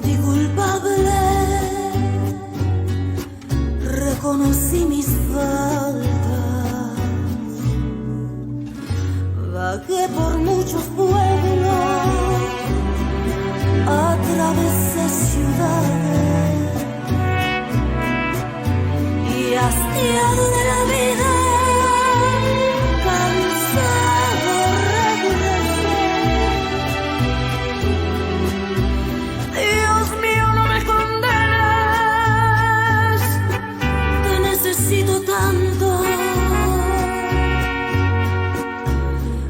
sentí culpable, reconocí mis faltas, vagué por muchos pueblos, atravesé ciudades y hastiado de la vida, cansado regresé. Dios mío, no me condenes, te necesito tanto.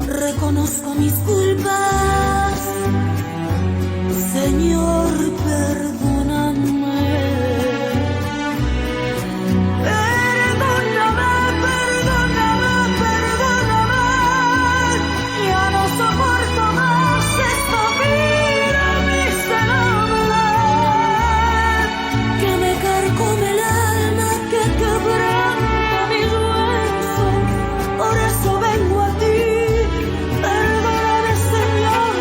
Reconozco mis culpas, Señor, perdóname. Ya no soporto más esta vida miserable que me carcome el alma, que quebranta mis huesos. Por eso vengo a ti. Perdóname, Señor,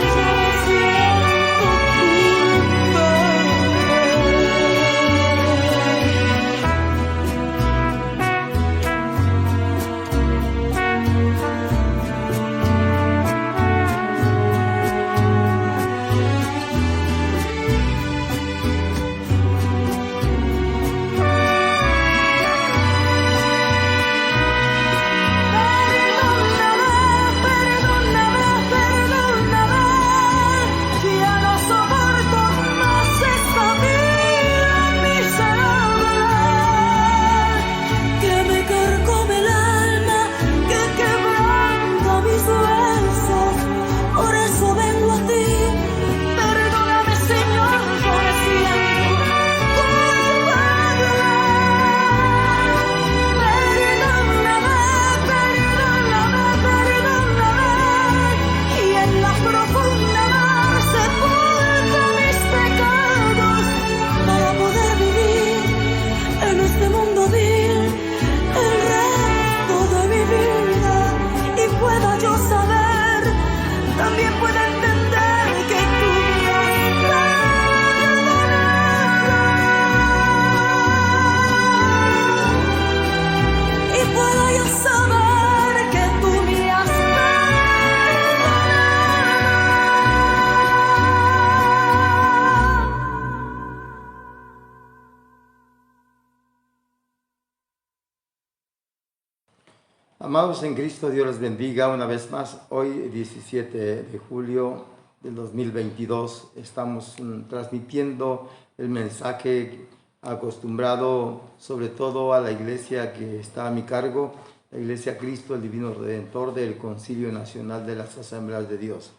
yo me siento Amados en Cristo, Dios les bendiga una vez más. Hoy, 17 de julio del 2022, estamos transmitiendo el mensaje acostumbrado sobre todo a la iglesia que está a mi cargo, la Iglesia Cristo, el Divino Redentor del Concilio Nacional de las Asambleas de Dios.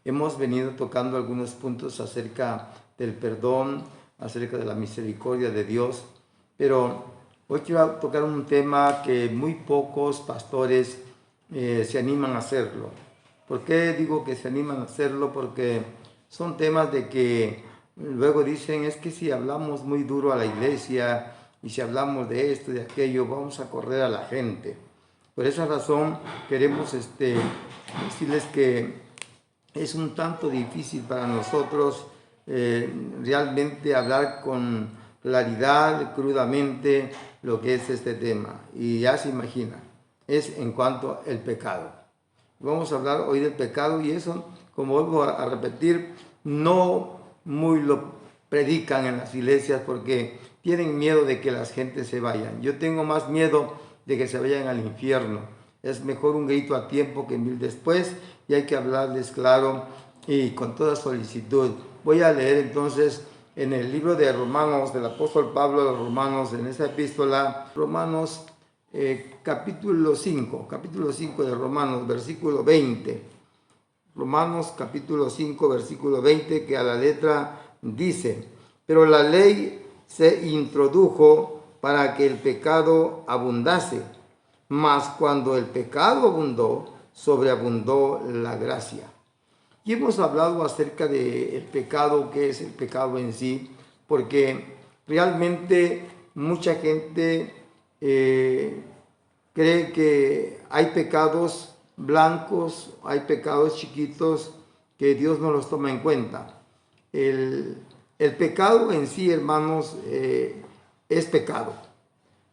Hemos venido tocando algunos puntos acerca del perdón, acerca de la misericordia de Dios, pero hoy quiero tocar un tema que muy pocos pastores se animan a hacerlo. ¿Por qué digo que se animan a hacerlo? Porque son temas de que luego dicen, es que si hablamos muy duro a la iglesia y si hablamos de esto y de aquello, vamos a correr a la gente. Por esa razón queremos decirles que es un tanto difícil para nosotros realmente hablar con claridad, crudamente, lo que es este tema. Y ya se imagina, es en cuanto al pecado. Vamos a hablar hoy del pecado y eso, como vuelvo a repetir, no muy lo predican en las iglesias porque tienen miedo de que las gentes se vayan. Yo tengo más miedo de que se vayan al infierno. Es mejor un grito a tiempo que 1000 después y hay que hablarles claro y con toda solicitud. Voy a leer entonces en el libro de Romanos, del apóstol Pablo a los Romanos, en esa epístola, Romanos capítulo 5 de Romanos, versículo 20. Romanos capítulo 5, versículo 20, que a la letra dice: pero la ley se introdujo para que el pecado abundase, mas cuando el pecado abundó, sobreabundó la gracia. Y hemos hablado acerca del pecado, qué es el pecado en sí, porque realmente mucha gente cree que hay pecados blancos, hay pecados chiquitos que Dios no los toma en cuenta. el pecado en sí, hermanos, es pecado.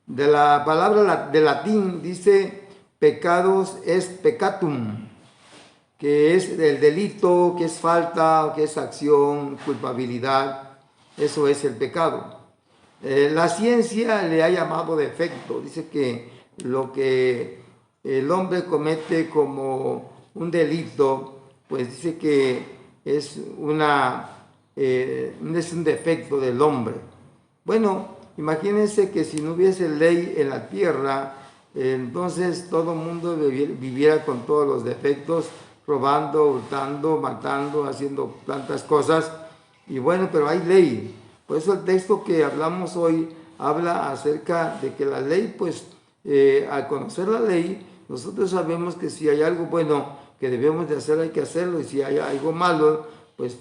De la palabra de latín dice pecados es peccatum, que es el delito, que es falta, que es acción, culpabilidad. Eso es el pecado. La ciencia le ha llamado defecto. Dice que lo que el hombre comete como un delito, pues dice que es un defecto del hombre. Bueno, imagínense que si no hubiese ley en la tierra, entonces todo el mundo viviera con todos los defectos, robando, hurtando, matando, haciendo tantas cosas. Y bueno, pero hay ley. Por eso el texto que hablamos hoy habla acerca de que la ley, pues al conocer la ley, nosotros sabemos que si hay algo bueno que debemos de hacer, hay que hacerlo, y si hay algo malo, pues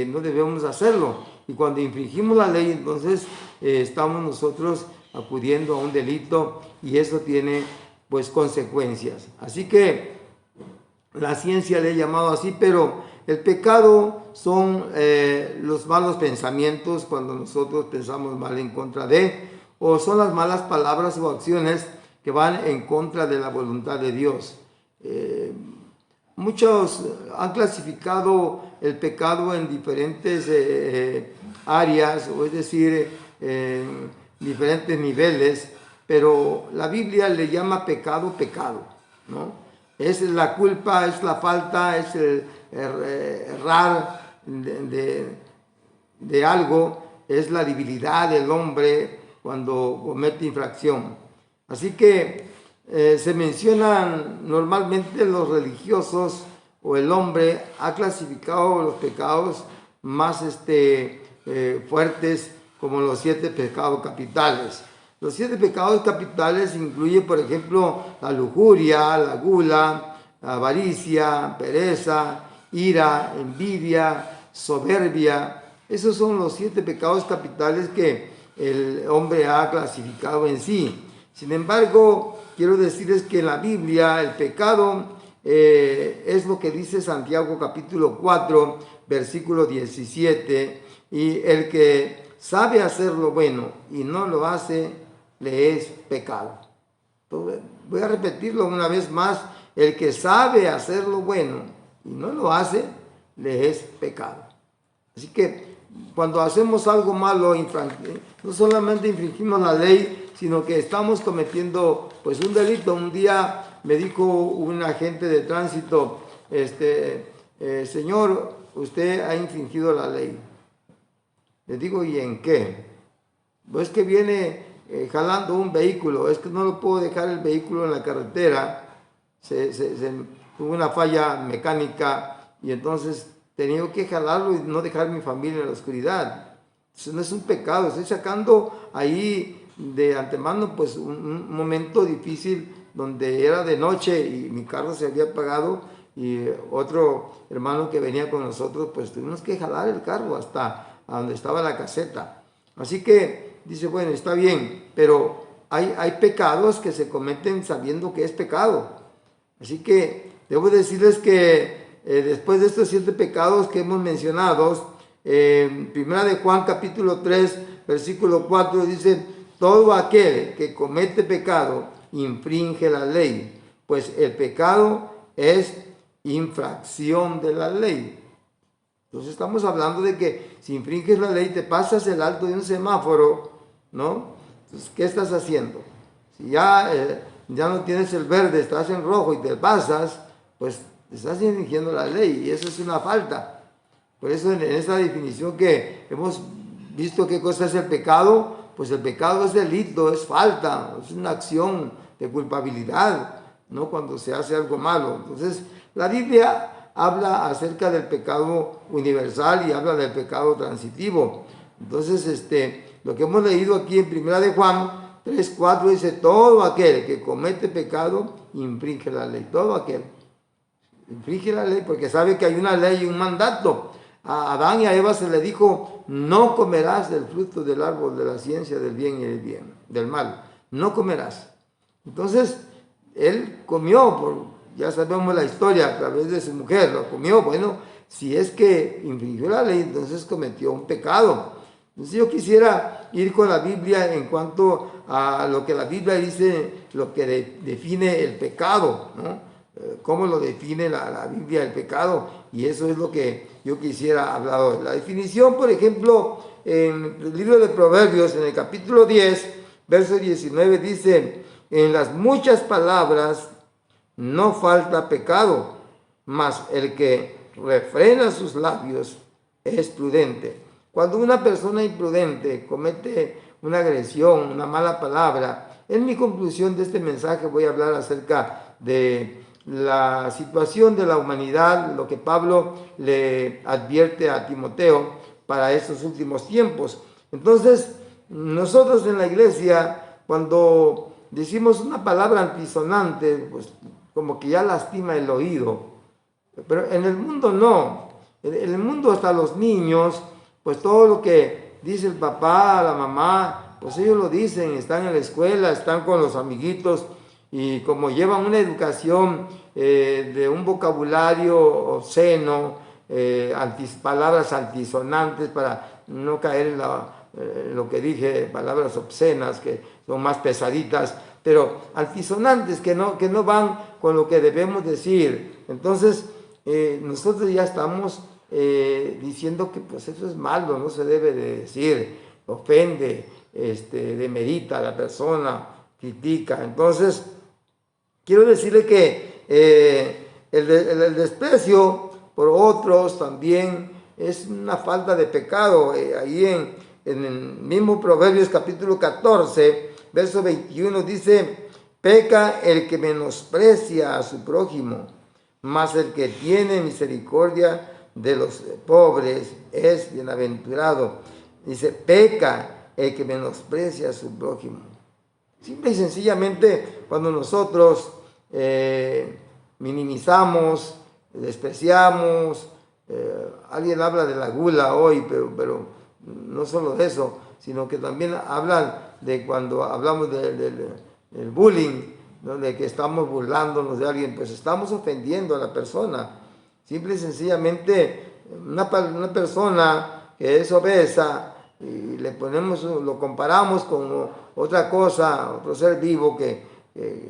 no debemos hacerlo. Y cuando infringimos la ley, entonces estamos nosotros acudiendo a un delito, y eso tiene pues consecuencias. Así que la ciencia le ha llamado así, pero el pecado son los malos pensamientos, cuando nosotros pensamos mal en contra de, o son las malas palabras o acciones que van en contra de la voluntad de Dios. Muchos han clasificado el pecado en diferentes áreas, o es decir, en diferentes niveles, pero la Biblia le llama pecado, pecado, ¿no? Es la culpa, es la falta, es el errar de algo, es la debilidad del hombre cuando comete infracción. Así que se mencionan normalmente los religiosos, o el hombre ha clasificado los pecados más fuertes como los 7 pecados capitales. Los 7 pecados capitales incluyen, por ejemplo, la lujuria, la gula, la avaricia, pereza, ira, envidia, soberbia. Esos son los 7 pecados capitales que el hombre ha clasificado en sí. Sin embargo, quiero decirles que en la Biblia el pecado es lo que dice Santiago capítulo 4, versículo 17, y el que sabe hacer lo bueno y no lo hace, le es pecado. Entonces, voy a repetirlo una vez más: el que sabe hacer lo bueno y no lo hace, le es pecado. Así que cuando hacemos algo malo, no solamente infringimos la ley, sino que estamos cometiendo pues un delito. Un día me dijo un agente de tránsito, señor, usted ha infringido la ley. Le digo, ¿y en qué? Pues que viene jalando un vehículo, es que no lo puedo dejar el vehículo en la carretera, tuvo una falla mecánica, y entonces tenía que jalarlo y no dejar a mi familia en la oscuridad. Eso no es un pecado, estoy sacando ahí de antemano pues un momento difícil donde era de noche y mi carro se había apagado, y otro hermano que venía con nosotros, pues tuvimos que jalar el carro hasta donde estaba la caseta. Así que dice, bueno, está bien, pero hay pecados que se cometen sabiendo que es pecado. Así que debo decirles que después de estos 7 pecados que hemos mencionado, Primera de Juan capítulo 3, versículo 4 dice, todo aquel que comete pecado infringe la ley, pues el pecado es infracción de la ley. Entonces estamos hablando de que si infringes la ley, te pasas el alto de un semáforo, ¿no? Entonces, ¿qué estás haciendo? Si ya no tienes el verde, estás en rojo y te pasas, pues estás infringiendo la ley, y eso es una falta. Por eso en esta definición que hemos visto qué cosa es el pecado, pues el pecado es delito, es falta, es una acción de culpabilidad, ¿no? Cuando se hace algo malo. Entonces la Biblia habla acerca del pecado universal y habla del pecado transitivo. Entonces lo que hemos leído aquí en Primera de Juan 3:4 dice, todo aquel que comete pecado infringe la ley. Todo aquel infringe la ley porque sabe que hay una ley y un mandato. A Adán y a Eva se le dijo, no comerás del fruto del árbol de la ciencia del bien y del mal. No comerás. Entonces él comió, ya sabemos la historia a través de su mujer, lo comió. Bueno, Si es que infringió la ley, entonces cometió un pecado. Entonces yo quisiera ir con la Biblia en cuanto a lo que la Biblia dice, lo que define el pecado, ¿no? Cómo lo define la Biblia el pecado, y eso es lo que yo quisiera hablar hoy. La definición, por ejemplo, en el libro de Proverbios, en el capítulo 10, verso 19, dice: en las muchas palabras no falta pecado, mas el que refrena sus labios es prudente. Cuando una persona imprudente comete una agresión, una mala palabra, en mi conclusión de este mensaje voy a hablar acerca de la situación de la humanidad, lo que Pablo le advierte a Timoteo para estos últimos tiempos. Entonces, nosotros en la iglesia, cuando decimos una palabra antisonante, pues como que ya lastima el oído. Pero en el mundo no. En el mundo hasta los niños, pues todo lo que dice el papá, la mamá, pues ellos lo dicen, están en la escuela, están con los amiguitos, y como llevan una educación de un vocabulario obsceno, palabras antisonantes, para no caer en lo que dije, palabras obscenas que son más pesaditas, pero altisonantes que no van con lo que debemos decir. Entonces nosotros ya estamos diciendo que pues eso es malo, no se debe de decir, ofende, demerita a la persona, critica. Entonces quiero decirle que el desprecio por otros también es una falta de pecado. Ahí en el mismo Proverbios capítulo 14, verso 21 dice: peca el que menosprecia a su prójimo, mas el que tiene misericordia de los pobres es bienaventurado. Dice: peca el que menosprecia a su prójimo. Simple y sencillamente, cuando nosotros minimizamos, despreciamos, alguien habla de la gula hoy, pero no solo de eso, sino que también hablan de cuando hablamos del bullying, ¿no? De que estamos burlándonos de alguien, pues estamos ofendiendo a la persona. Simple y sencillamente, una persona que es obesa y lo comparamos con otra cosa, otro ser vivo que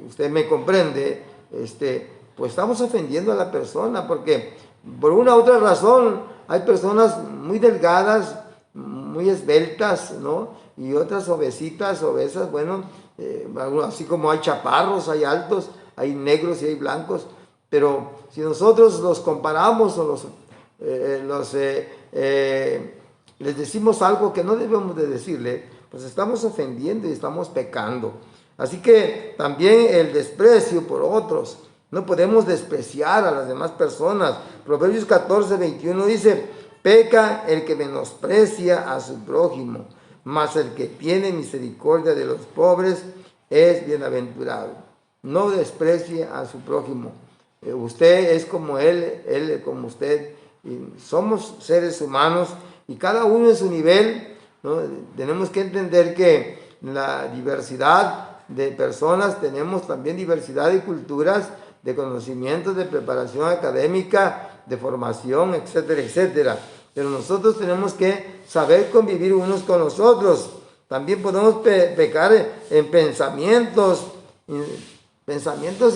usted me comprende, pues estamos ofendiendo a la persona, porque por una u otra razón hay personas muy delgadas, muy esbeltas, ¿no? Y otras obesas, bueno, así como hay chaparros, hay altos, hay negros y hay blancos, pero si nosotros los comparamos o les decimos algo que no debemos de decirle, pues estamos ofendiendo y estamos pecando. Así que también el desprecio por otros. No podemos despreciar a las demás personas. Proverbios 14, 21 dice: peca el que menosprecia a su prójimo, mas el que tiene misericordia de los pobres es bienaventurado. No desprecie a su prójimo. Usted es como él como usted. Y somos seres humanos y cada uno en su nivel, ¿no? Tenemos que entender que la diversidad de personas, tenemos también diversidad de culturas, de conocimientos, de preparación académica, de formación, etcétera, etcétera. Pero nosotros tenemos que saber convivir unos con los otros. También podemos pecar en pensamientos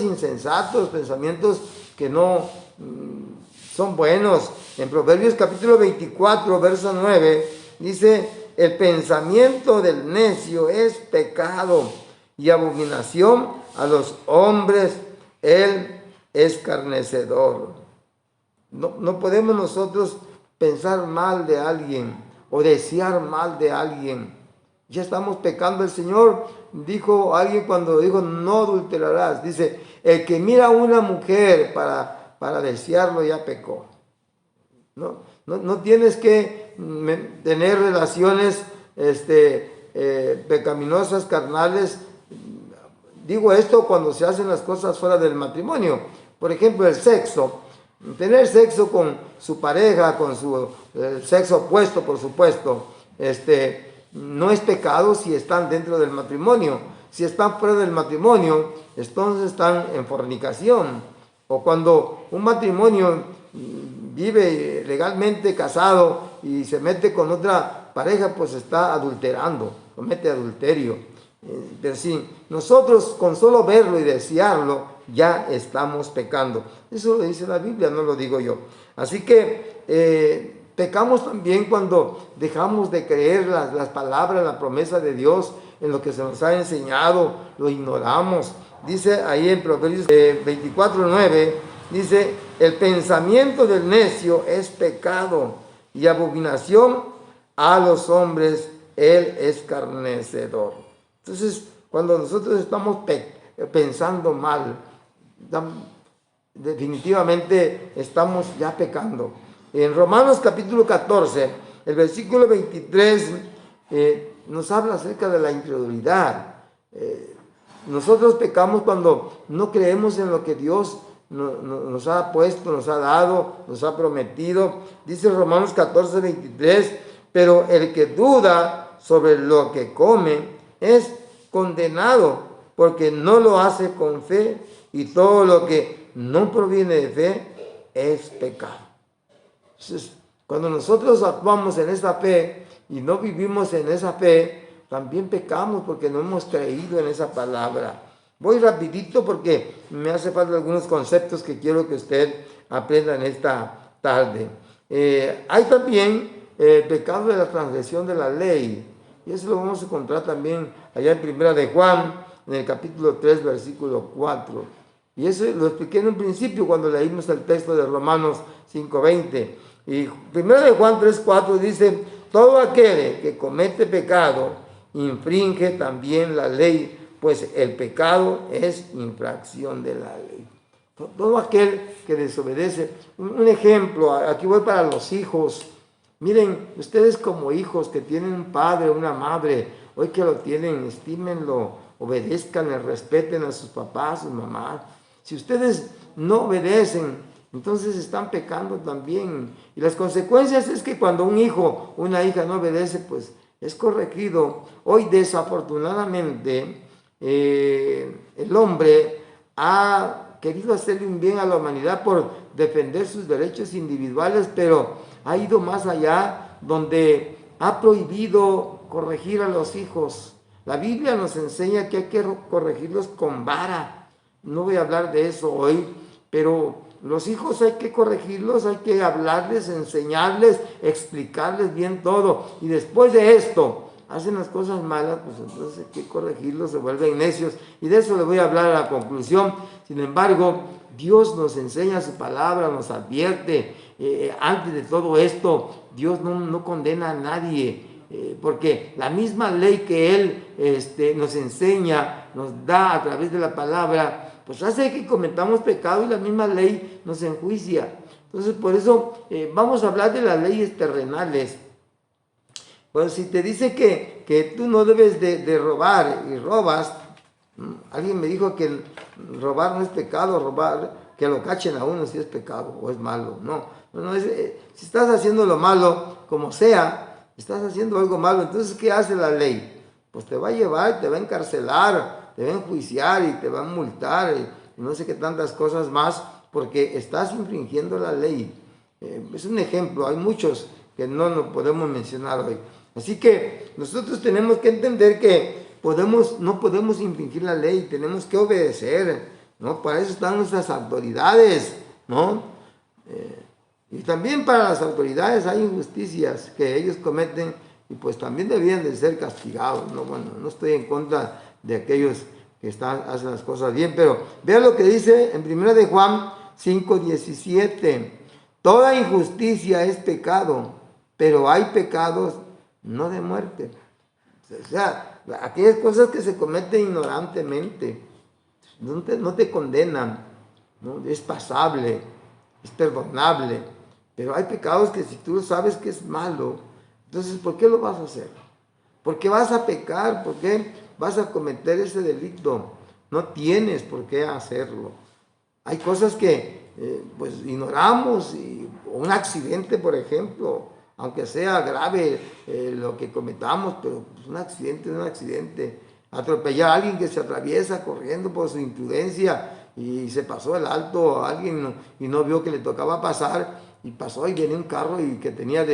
insensatos, pensamientos que no son buenos. En Proverbios capítulo 24, verso 9, dice: el pensamiento del necio es pecado y abominación a los hombres el escarnecedor. No podemos nosotros pensar mal de alguien o desear mal de alguien. Ya estamos pecando. El Señor dijo, alguien cuando dijo no adulterarás, dice: el que mira a una mujer para desearlo ya pecó. No tienes que tener relaciones pecaminosas, carnales. Digo esto cuando se hacen las cosas fuera del matrimonio. Por ejemplo, el sexo. Tener sexo con su pareja, con su sexo opuesto, por supuesto, no es pecado si están dentro del matrimonio. Si están fuera del matrimonio, entonces están en fornicación. O cuando un matrimonio vive legalmente casado y se mete con otra pareja, pues está adulterando, comete adulterio. Pero si nosotros con solo verlo y desearlo, ya estamos pecando. Eso lo dice la Biblia, no lo digo yo. Así que pecamos también cuando dejamos de creer las palabras, la promesa de Dios, en lo que se nos ha enseñado, lo ignoramos. Dice ahí en Proverbios 24:9, dice, el pensamiento del necio es pecado y abominación a los hombres el escarnecedor. Entonces, cuando nosotros estamos pensando mal, definitivamente estamos ya pecando. En Romanos capítulo 14, el versículo 23, nos habla acerca de la incredulidad. Nosotros pecamos cuando no creemos en lo que Dios nos ha puesto, nos ha dado, nos ha prometido. Dice Romanos 14, 23, pero el que duda sobre lo que come es condenado, porque no lo hace con fe, y todo lo que no proviene de fe es pecado. Entonces, cuando nosotros actuamos en esa fe y no vivimos en esa fe, también pecamos porque no hemos creído en esa palabra. Voy rapidito porque me hace falta algunos conceptos que quiero que usted aprenda en esta tarde. Hay también pecado de la transgresión de la ley. Y eso lo vamos a encontrar también allá en Primera de Juan, en el capítulo 3, versículo 4. Y eso lo expliqué en un principio cuando leímos el texto de Romanos 5:20. Y Primera de Juan 3:4 dice, todo aquel que comete pecado infringe también la ley, pues el pecado es infracción de la ley. Todo aquel que desobedece. Un ejemplo, aquí voy para los hijos. Miren, ustedes como hijos que tienen un padre o una madre, hoy que lo tienen, estímenlo, obedezcan, respeten a sus papás, a sus mamás. Si ustedes no obedecen, entonces están pecando también. Y las consecuencias es que cuando un hijo o una hija no obedece, pues es corregido. Hoy desafortunadamente el hombre ha querido hacerle un bien a la humanidad por defender sus derechos individuales, pero ha ido más allá, donde ha prohibido corregir a los hijos. La Biblia nos enseña que hay que corregirlos con vara. No voy a hablar de eso hoy, pero los hijos hay que corregirlos, hay que hablarles, enseñarles, explicarles bien todo. Y después de esto, hacen las cosas malas, pues entonces hay que corregirlos, se vuelven necios. Y de eso le voy a hablar a la conclusión. Sin embargo, Dios nos enseña su palabra, nos advierte. Antes de todo esto, Dios no condena a nadie. Porque la misma ley que Él nos enseña, nos da a través de la palabra, pues hace que cometamos pecado y la misma ley nos enjuicia. Entonces, por eso vamos a hablar de las leyes terrenales. Pues si te dice que tú no debes de robar y robas, alguien me dijo que robar no es pecado, robar, que lo cachen a uno si es pecado o es malo. No, si estás haciendo lo malo, como sea, estás haciendo algo malo, entonces ¿qué hace la ley? Pues te va a llevar, te va a encarcelar, te va a enjuiciar y te va a multar y no sé qué tantas cosas más, porque estás infringiendo la ley. Es un ejemplo, hay muchos que no podemos mencionar hoy. Así que nosotros tenemos que entender que no podemos infringir la ley, tenemos que obedecer, ¿no? Para eso están nuestras autoridades, ¿no? Y también para las autoridades hay injusticias que ellos cometen y pues también debían de ser castigados, ¿no? Bueno, no estoy en contra de aquellos que hacen las cosas bien, pero vea lo que dice en 1 de Juan 5:17. Toda injusticia es pecado, pero hay pecados no de muerte. O sea, aquellas cosas que se cometen ignorantemente, no te condenan, ¿no? Es pasable, es perdonable, pero hay pecados que si tú sabes que es malo, entonces ¿por qué lo vas a hacer? ¿Por qué vas a pecar? ¿Por qué vas a cometer ese delito? No tienes por qué hacerlo. Hay cosas que pues ignoramos, un accidente, por ejemplo, aunque sea grave lo que cometamos, pero pues un accidente es un accidente. Atropellar a alguien que se atraviesa corriendo por su imprudencia y se pasó el alto a alguien y no vio que le tocaba pasar, y pasó y venía un carro y que tenía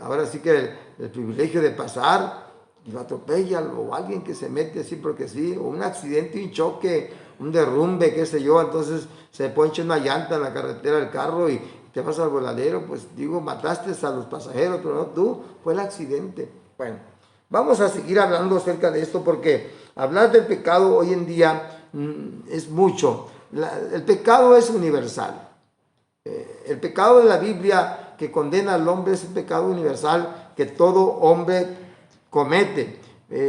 ahora sí que el privilegio de pasar, y lo atropella, o alguien que se mete así porque sí, o un accidente, un choque, un derrumbe, qué sé yo, entonces se poncha una llanta en la carretera del carro y te vas al voladero, pues digo, mataste a los pasajeros, pero no tú, fue el accidente. Bueno, vamos a seguir hablando acerca de esto porque hablar del pecado hoy en día es mucho. El pecado es universal. El pecado de la Biblia que condena al hombre es un pecado universal que todo hombre comete.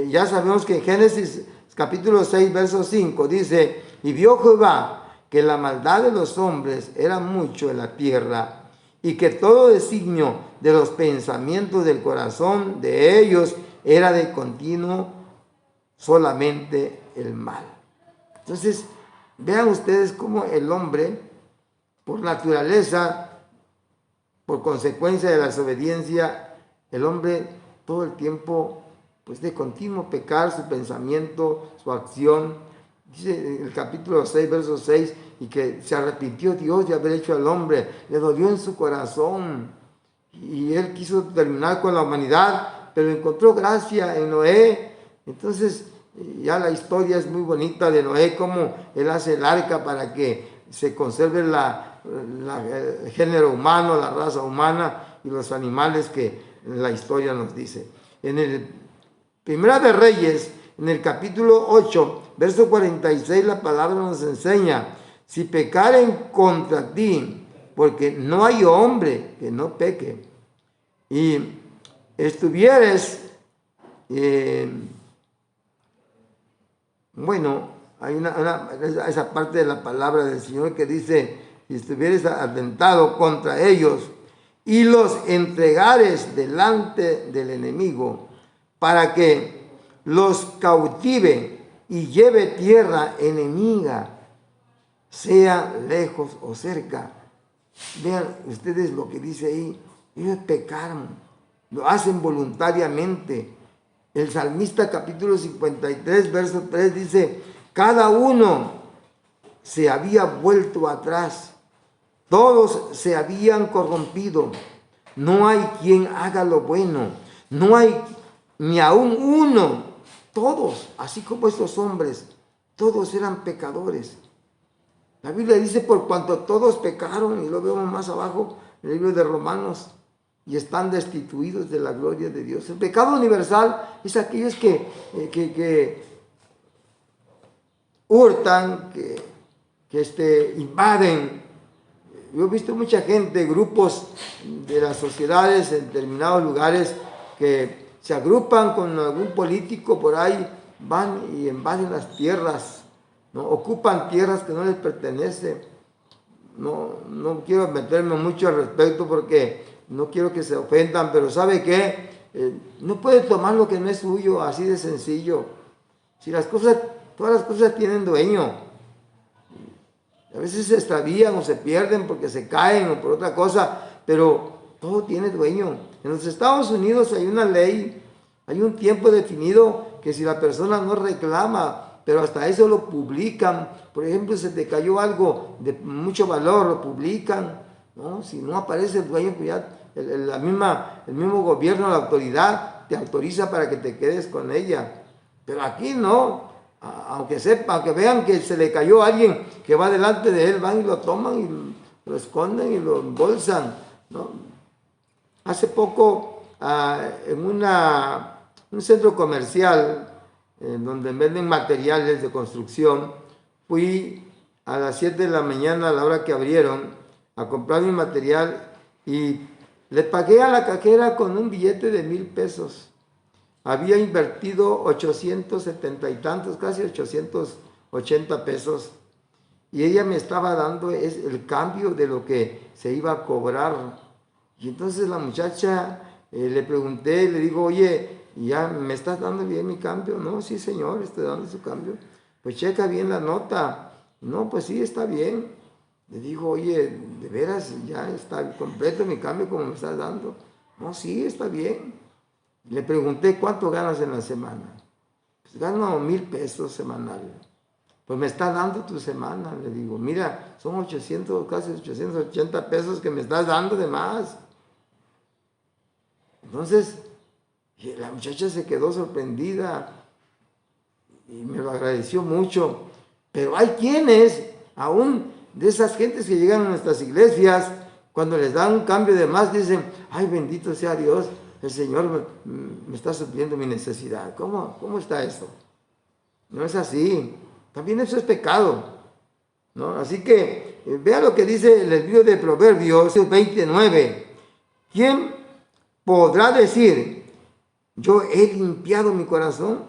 Ya sabemos que en Génesis capítulo 6, verso 5 dice, y vio Jehová que la maldad de los hombres era mucho en la tierra y que todo designio de los pensamientos del corazón de ellos era de continuo solamente el mal. Entonces, vean ustedes cómo el hombre, por naturaleza, por consecuencia de la desobediencia, el hombre todo el tiempo, pues de continuo pecar, su pensamiento, su acción. Dice en el capítulo 6, verso 6, y que se arrepintió Dios de haber hecho al hombre, le dolió en su corazón, y él quiso terminar con la humanidad, pero encontró gracia en Noé. Entonces, ya la historia es muy bonita de Noé, cómo él hace el arca para que se conserve el género humano, la raza humana y los animales que la historia nos dice. En el Primera de Reyes, en el capítulo 8, verso 46, la palabra nos enseña, si pecaren contra ti, porque no hay hombre que no peque, y estuvieres, hay esa parte de la palabra del Señor que dice, si estuvieres atentado contra ellos y los entregares delante del enemigo para que los cautive y lleve tierra enemiga, sea lejos o cerca. Vean ustedes lo que dice ahí, ellos pecaron, lo hacen voluntariamente. El salmista capítulo 53, verso 3 dice, cada uno se había vuelto atrás, todos se habían corrompido, no hay quien haga lo bueno, no hay ni aún uno, todos, así como estos hombres, todos eran pecadores. La Biblia dice, por cuanto todos pecaron, y lo vemos más abajo en el libro de Romanos, y están destituidos de la gloria de Dios. El pecado universal es aquellos que hurtan, que invaden. Yo he visto mucha gente, grupos de las sociedades en determinados lugares que se agrupan con algún político por ahí, van y invaden las tierras, ¿no? Ocupan tierras que no les pertenecen. No quiero meterme mucho al respecto porque no quiero que se ofendan, pero ¿sabe qué? No puede tomar lo que no es suyo, así de sencillo. Si todas las cosas tienen dueño. A veces se extravían o se pierden porque se caen o por otra cosa, pero todo tiene dueño. En los Estados Unidos hay una ley, hay un tiempo definido que si la persona no reclama, pero hasta eso lo publican. Por ejemplo, se te cayó algo de mucho valor, lo publican, ¿no? Si no aparece el dueño, pues ya el mismo gobierno, la autoridad, te autoriza para que te quedes con ella. Pero aquí no, aunque vean que se le cayó a alguien que va delante de él, van y lo toman y lo esconden y lo embolsan, ¿no? Hace poco, en un centro comercial, donde venden materiales de construcción, fui a las 7 de la mañana, a la hora que abrieron, a comprar mi material y le pagué a la cajera con un billete de 1,000 pesos. Había invertido 870 y tantos, casi 880 pesos. Y ella me estaba dando el cambio de lo que se iba a cobrar. Y entonces la muchacha, le pregunté, le digo, oye, ¿ya me estás dando bien mi cambio? No, sí señor, estoy dando su cambio. Pues checa bien la nota. No, pues sí, está bien. Le digo, oye, ¿de veras ya está completo mi cambio como me estás dando? No, sí, está bien. Le pregunté, ¿cuánto ganas en la semana? Pues gano 1,000 pesos semanal. Pues me está dando tu semana, le digo. Mira, son 800, casi 880 pesos que me estás dando de más. Entonces, la muchacha se quedó sorprendida y me lo agradeció mucho. Pero hay quienes, aún de esas gentes que llegan a nuestras iglesias, cuando les dan un cambio de más, dicen, ay, bendito sea Dios, el Señor me está supliendo mi necesidad. ¿Cómo está eso? No es así. También eso es pecado, ¿no? Así que vea lo que dice el libro de Proverbios 29. ¿Quién podrá decir, yo he limpiado mi corazón?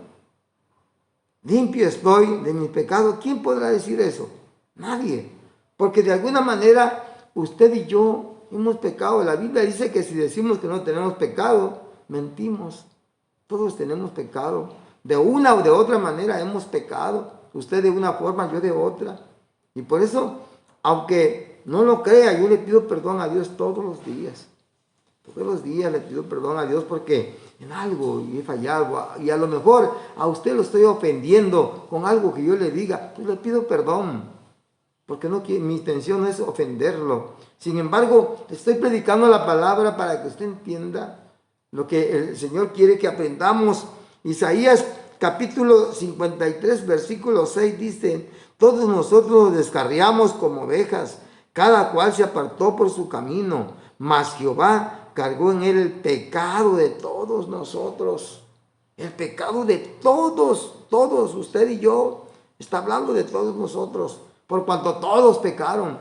Limpio estoy de mi pecado. ¿Quién podrá decir eso? Nadie. Porque de alguna manera usted y yo hemos pecado. La Biblia dice que si decimos que no tenemos pecado, mentimos. Todos tenemos pecado. De una o de otra manera hemos pecado. Usted de una forma, yo de otra. Y por eso, aunque no lo crea, yo le pido perdón a Dios todos los días. Todos los días le pido perdón a Dios porque en algo he fallado. Y a lo mejor a usted lo estoy ofendiendo con algo que yo le diga. Pues le pido perdón. Porque mi intención no es ofenderlo. Sin embargo, estoy predicando la palabra para que usted entienda lo que el Señor quiere que aprendamos. Isaías capítulo 53, versículo 6 dice, todos nosotros nos descarriamos como ovejas, cada cual se apartó por su camino, mas Jehová cargó en él el pecado de todos nosotros. El pecado de todos, usted y yo, está hablando de todos nosotros, por cuanto todos pecaron.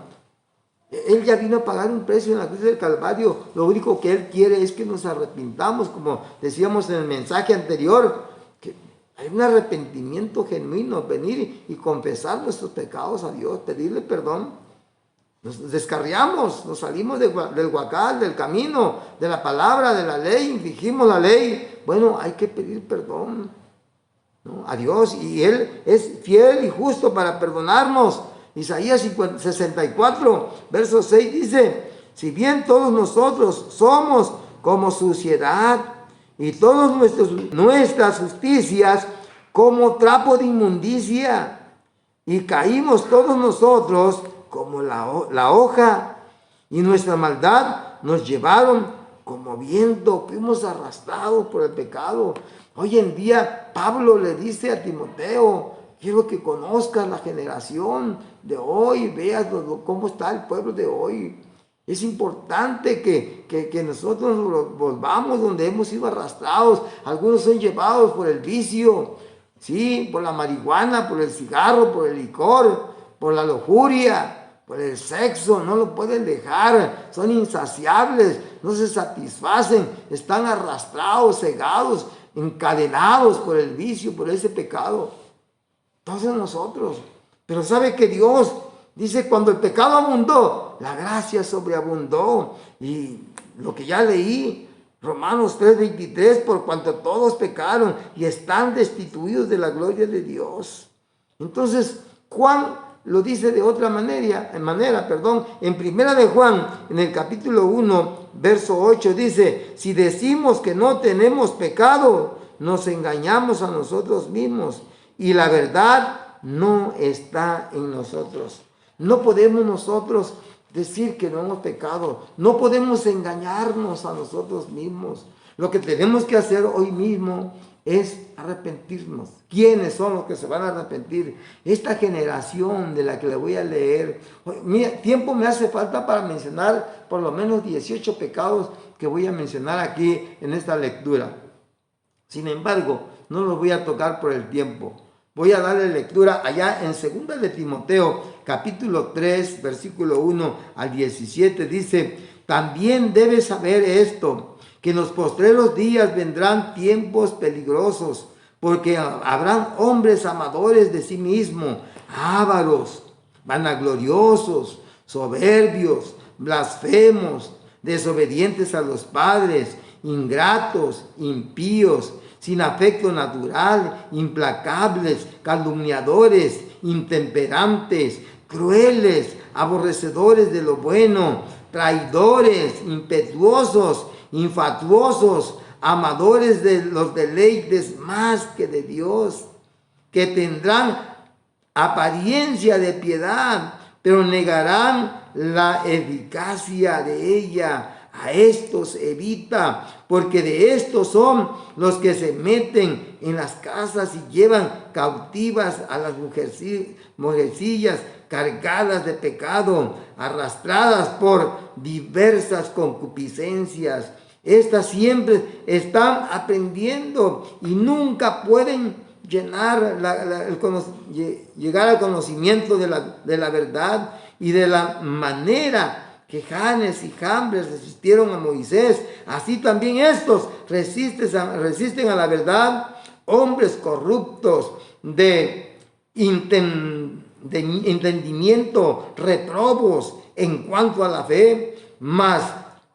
Él ya vino a pagar un precio en la cruz del Calvario. Lo único que Él quiere es que nos arrepintamos, como decíamos en el mensaje anterior, que hay un arrepentimiento genuino, venir y confesar nuestros pecados a Dios, pedirle perdón. Nos descarriamos, nos salimos del huacal, del camino, de la palabra, de la ley, infringimos la ley. Bueno, hay que pedir perdón, ¿no?, a Dios, y Él es fiel y justo para perdonarnos. Isaías 64, verso 6 dice, si bien todos nosotros somos como suciedad y todas nuestras justicias como trapo de inmundicia, y caímos todos nosotros como la hoja, y nuestra maldad nos llevaron como viento, fuimos arrastrados por el pecado. Hoy en día Pablo le dice a Timoteo, quiero que conozcas la generación de hoy, veas cómo está el pueblo de hoy. Es importante que nosotros nos volvamos donde hemos sido arrastrados. Algunos son llevados por el vicio, ¿sí?, por la marihuana, por el cigarro, por el licor, por la lujuria, por el sexo. No lo pueden dejar, son insaciables, no se satisfacen, están arrastrados, cegados, encadenados por el vicio, por ese pecado. Todos nosotros. Pero sabe que Dios dice, cuando el pecado abundó, la gracia sobreabundó. Y lo que ya leí, Romanos 3:23, por cuanto todos pecaron y están destituidos de la gloria de Dios. Entonces, Juan lo dice de otra manera, en primera de Juan, en el capítulo 1, verso 8, dice, si decimos que no tenemos pecado, nos engañamos a nosotros mismos, y la verdad no está en nosotros. No podemos nosotros decir que no hemos pecado. No podemos engañarnos a nosotros mismos. Lo que tenemos que hacer hoy mismo es arrepentirnos. ¿Quiénes son los que se van a arrepentir? Esta generación de la que le voy a leer. Mira, tiempo me hace falta para mencionar por lo menos 18 pecados que voy a mencionar aquí en esta lectura. Sin embargo, no los voy a tocar por el tiempo. Voy a darle lectura allá en 2 de Timoteo, capítulo 3, versículo 1 al 17. Dice, también debes saber esto, que en los postreros días vendrán tiempos peligrosos, porque habrán hombres amadores de sí mismos, ávaros, vanagloriosos, soberbios, blasfemos, desobedientes a los padres, ingratos, impíos, sin afecto natural, implacables, calumniadores, intemperantes, crueles, aborrecedores de lo bueno, traidores, impetuosos, infatuosos, amadores de los deleites más que de Dios, que tendrán apariencia de piedad, pero negarán la eficacia de ella. A estos evita, porque de estos son los que se meten en las casas y llevan cautivas a las mujercillas cargadas de pecado, arrastradas por diversas concupiscencias. Estas siempre están aprendiendo y nunca pueden llegar al conocimiento de la verdad y de la manera que Janes y Jambres resistieron a Moisés. Así también estos resisten a la verdad, hombres corruptos de entendimiento, reprobos en cuanto a la fe, mas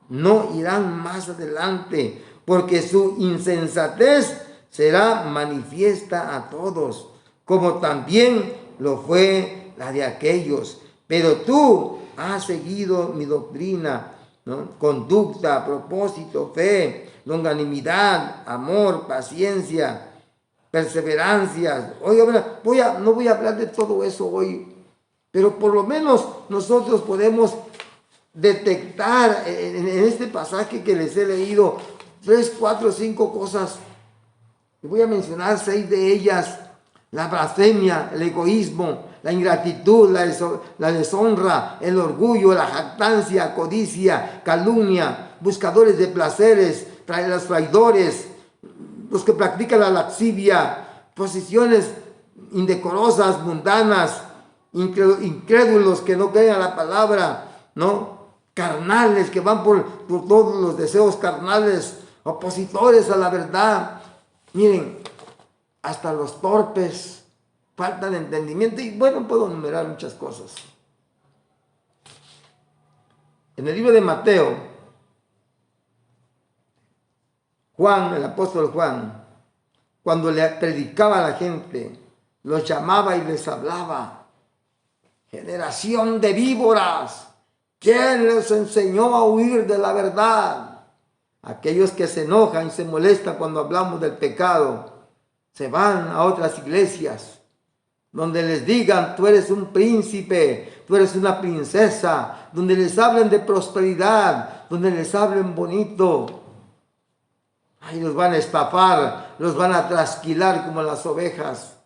no irán más adelante, porque su insensatez será manifiesta a todos, como también lo fue la de aquellos. Pero tú has seguido mi doctrina, ¿no? Conducta, propósito, fe, longanimidad, amor, paciencia, perseverancia. Hoy no voy a hablar de todo eso hoy, pero por lo menos nosotros podemos detectar en este pasaje que les he leído 3, 4, 5 cosas. Y voy a mencionar 6 de ellas: la blasfemia, el egoísmo, la ingratitud, la deshonra, el orgullo, la jactancia, codicia, calumnia, buscadores de placeres, los traidores, los que practican la lascivia, posiciones indecorosas, mundanas, incrédulos que no creen a la palabra, ¿no? Carnales que van por todos los deseos carnales, opositores a la verdad. Miren, hasta los torpes, falta de entendimiento, y bueno, puedo enumerar muchas cosas. En el libro de Mateo, Juan, el apóstol Juan, cuando le predicaba a la gente, los llamaba y les hablaba: generación de víboras, ¿quién les enseñó a huir de la verdad? Aquellos que se enojan y se molestan cuando hablamos del pecado, se van a otras iglesias donde les digan: tú eres un príncipe, tú eres una princesa, donde les hablen de prosperidad, donde les hablen bonito. Ahí los van a estafar, los van a trasquilar como las ovejas.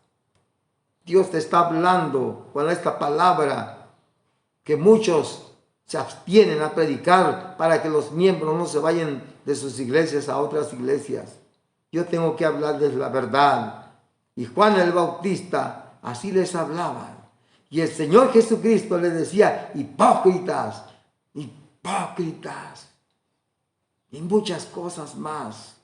Dios te está hablando con esta palabra que muchos se abstienen a predicar para que los miembros no se vayan de sus iglesias a otras iglesias. Yo tengo que hablarles la verdad. Y Juan el Bautista así les hablaba. Y el Señor Jesucristo les decía: hipócritas, hipócritas. Y muchas cosas más.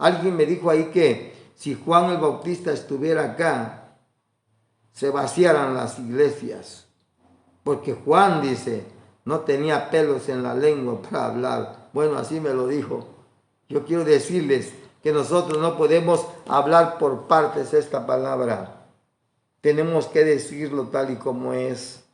Alguien me dijo ahí que si Juan el Bautista estuviera acá, se vaciaran las iglesias. Porque Juan, dice, no tenía pelos en la lengua para hablar. Bueno, así me lo dijo. Yo quiero decirles que nosotros no podemos hablar por partes esta palabra. Tenemos que decirlo tal y como es.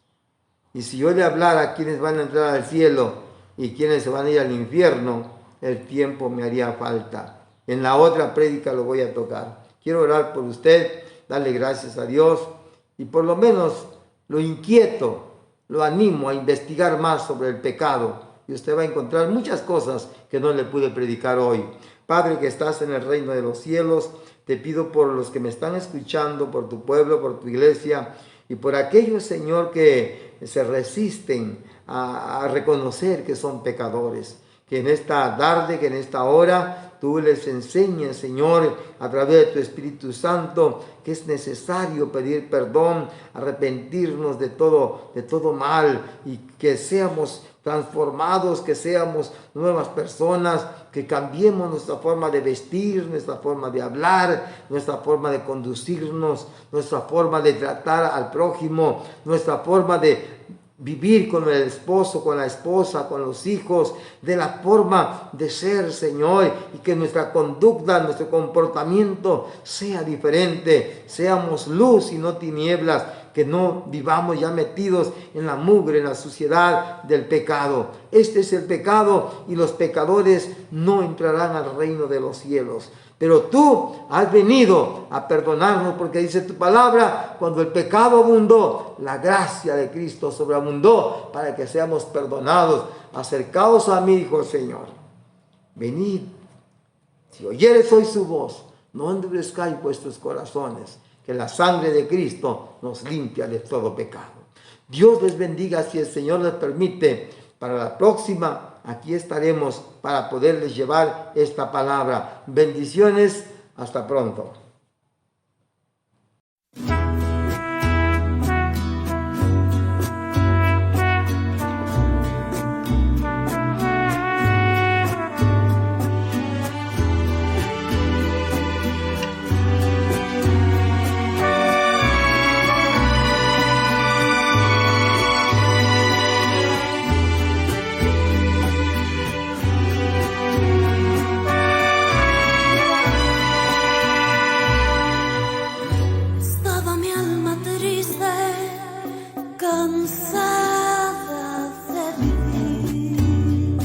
Y si yo le hablara a quienes van a entrar al cielo y quienes se van a ir al infierno, el tiempo me haría falta. En la otra prédica lo voy a tocar. Quiero orar por usted, darle gracias a Dios y por lo menos lo inquieto, lo animo a investigar más sobre el pecado. Y usted va a encontrar muchas cosas que no le pude predicar hoy. Padre que estás en el reino de los cielos, te pido por los que me están escuchando, por tu pueblo, por tu iglesia y por aquellos, Señor, que se resisten a reconocer que son pecadores. Que en esta tarde, que en esta hora, tú les enseñes, Señor, a través de tu Espíritu Santo, que es necesario pedir perdón, arrepentirnos de todo mal y que seamos transformados, que seamos nuevas personas, que cambiemos nuestra forma de vestir, nuestra forma de hablar, nuestra forma de conducirnos, nuestra forma de tratar al prójimo, nuestra forma de vivir con el esposo, con la esposa, con los hijos, de la forma de ser, Señor, y que nuestra conducta, nuestro comportamiento sea diferente, seamos luz y no tinieblas, que no vivamos ya metidos en la mugre, en la suciedad del pecado. Este es el pecado y los pecadores no entrarán al reino de los cielos. Pero tú has venido a perdonarnos porque dice tu palabra, cuando el pecado abundó, la gracia de Cristo sobreabundó para que seamos perdonados. Acercaos a mí, dijo el Señor. Venid, si oyeres hoy su voz, no endurezcáis vuestros corazones, que la sangre de Cristo nos limpia de todo pecado. Dios les bendiga. Si el Señor les permite, para la próxima, aquí estaremos para poderles llevar esta palabra. Bendiciones, hasta pronto. Cansada de vivir,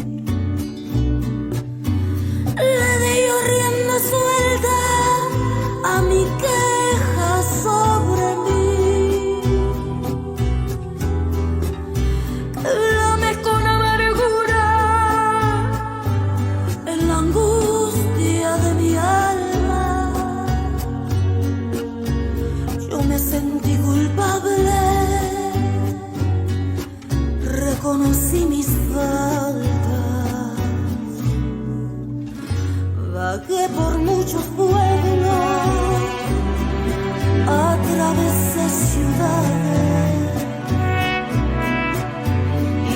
le di yo rienda suelta a mi queja sobre mí. Clamé con amargura en la angustia de mi alma. Yo me sentí culpable, reconocí mis faltas, vagué por muchos pueblos, atravesé ciudades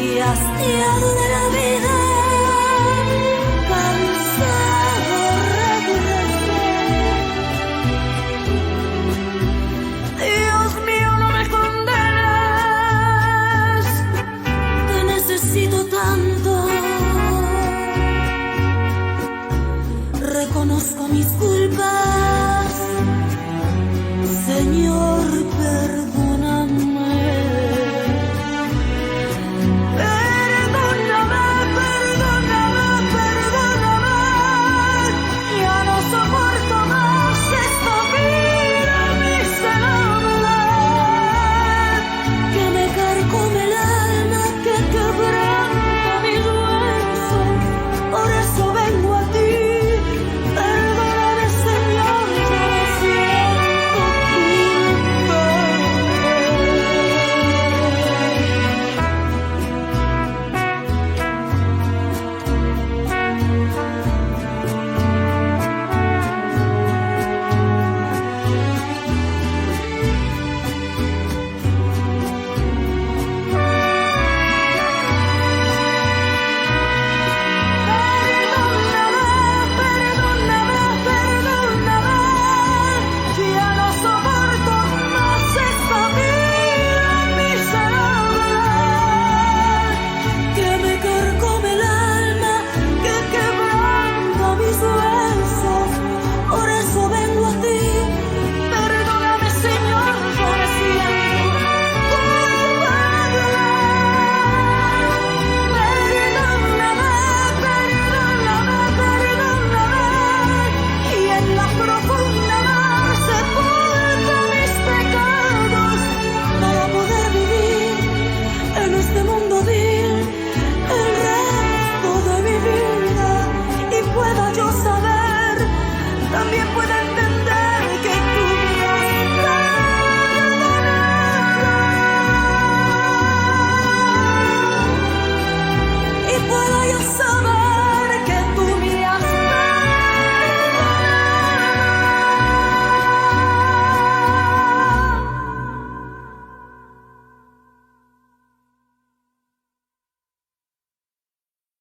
y hastiado de la vida, cansado regresé. Dios mío, no me condenes, necesito tanto. Reconozco mis culpas, Señor, perdón.